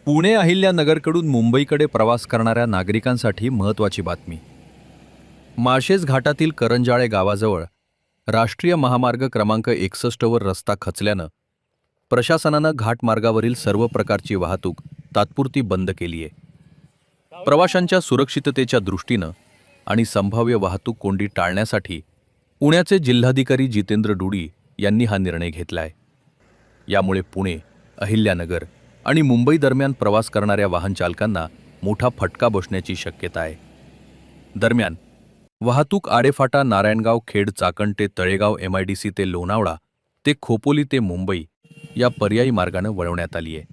पुणे अहिल्यानगरकडून मुंबईकडे प्रवास करणाऱ्या नागरिकांसाठी महत्त्वाची बातमी. माळशेज घाटातील करंजाळे गावाजवळ राष्ट्रीय महामार्ग क्रमांक 61 वर रस्ता खचल्यानं प्रशासनानं घाटमार्गावरील सर्व प्रकारची वाहतूक तात्पुरती बंद केली आहे. प्रवाशांच्या सुरक्षिततेच्या दृष्टीनं आणि संभाव्य वाहतूक कोंडी टाळण्यासाठी पुण्याचे जिल्हाधिकारी जितेंद्र डुडी यांनी हा निर्णय घेतलाय. यामुळे पुणे, अहिल्यानगर आणि मुंबई दरम्यान प्रवास करणाऱ्या वाहन चालकांना मोठा फटका बसण्याची शक्यता आहे. दरम्यान वाहतूक आडेफाटा नारायणगाव खेड चाकण ते तळेगाव MIDC ते लोणावळा ते खोपोली ते मुंबई या पर्यायी मार्गानं वळवण्यात आली आहे.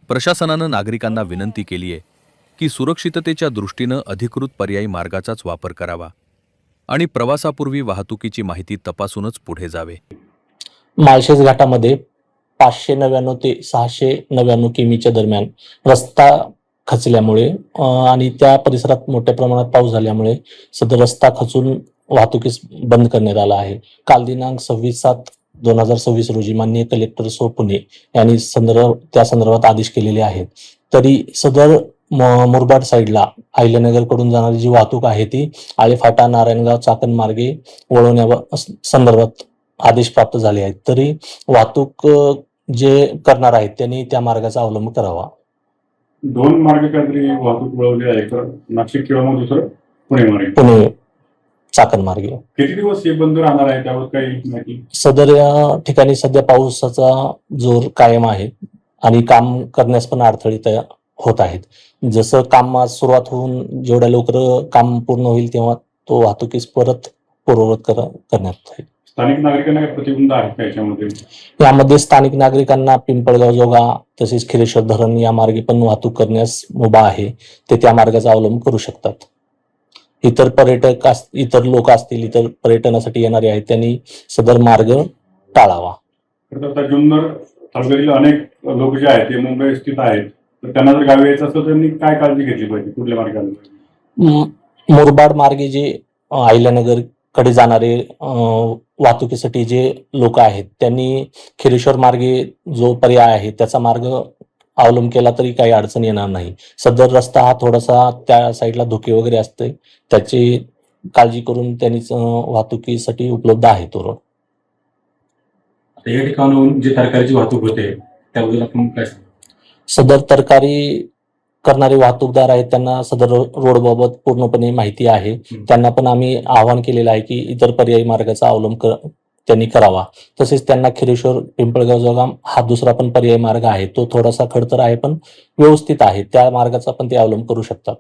प्रशासनानं नागरिकांना विनंती केली आहे की सुरक्षिततेच्या दृष्टीनं अधिकृत पर्यायी मार्गाचाच वापर करावा आणि प्रवासापूर्वी वाहतुकीची माहिती तपासूनच पुढे जावे. माळशेज घाटामध्ये 599 ते 699 किमीच्या दरम्यान रस्ता खचल्यामुळे आणि त्या परिसरात मोठ्या प्रमाणात पाऊस झाल्यामुळे सदर रस्ता खचून वाहतुकीस बंद करण्यात आला आहे. काल दिनांक 26/7/2026 रोजी माननीय कलेक्टर पुणे यांनी त्या संदर्भात आदेश केलेले आहेत. तरी सदर मुरबाड साईडला अहिल्यानगरकडून जाणारी जी वाहतूक आहे ती आळेफाटा नारायणगाव चाकण मार्गे वळवण्या संदर्भात आदेश प्राप्त झाले आहेत. तरी वाहतूक जे करणार आहेत त्यांनी त्या मार्गाचा अवलंब करावा. 2 मार्ग काहीतरी वाहतूक वळवली आहे, तर नाशिक किंवा मग दुसरं पुणे मार्ग, पुणे चाकण मार्गे. किती दिवस हे बंद राहणार आहे त्यावर काही माहिती? सदर या ठिकाणी सध्या पावसाचा जोर कायम आहे आणि काम करण्यास पण अडथळे तयार होत आहेत. जसं काम आज सुरुवात होऊन जेवढ्या लवकर काम पूर्ण होईल तेव्हा तो वाहतुकीस परत पूर्ववत करण्यात येईल. स्थानिक नागरिकांना काही प्रतिबंध आहेत का याच्यामध्ये? यामध्ये स्थानिक नागरिकांना पिंपळगाव जोगा तसेच खिरेश्वर धरण या मार्गे पण वाहतूक करण्यास मुभा आहे. ते त्या मार्गाचा अवलंब करू शकतात. इतर लोक असतील, इतर पर्यटनासाठी येणारे आहेत, त्यांनी सदर मार्ग टाळावा. आता जुन्नर तालुक्यातील अनेक लोक जे आहेत ते मुंबई स्थित आहेत, तर त्यांना जर गावी यायचं असेल तर त्यांनी काय काळजी घेतली पाहिजे? कुठल्या मार्गाने? मुरबाड मार्गे जे अहिल्यानगर कडे जाणारे वाहतुकीसाठी जे लोक आहेत त्यांनी खिरेश्वर मार्गे जो पर्याय आहे त्याचा मार्ग अवलंब केला तरी काही अडचण येणार नाही. सदर रस्ता हा थोडासा त्या साईडला धोके वगैरे असते, त्याची काळजी करून त्यांनीच वाहतुकीसाठी उपलब्ध आहे तो रोड. या ठिकाणाहून जी तरकारीची वाहतूक होते त्याबद्दल आपण काय सांगू? सदर तरकारी करणारे वाहतूकदार आहेत त्यांना सदर रोडबाबत पूर्णपणे माहिती आहे. त्यांना पण आम्ही आवाहन केलेलं आहे की इतर पर्यायी मार्गाचा अवलंब त्यांनी करावा. तसेच त्यांना खिरेश्वर पिंपळगाव जोगा हा दुसरा पण पर्यायी मार्ग आहे, तो थोडासा खडतर आहे पण व्यवस्थित आहे, त्या मार्गाचा पण ते अवलंब करू शकतात.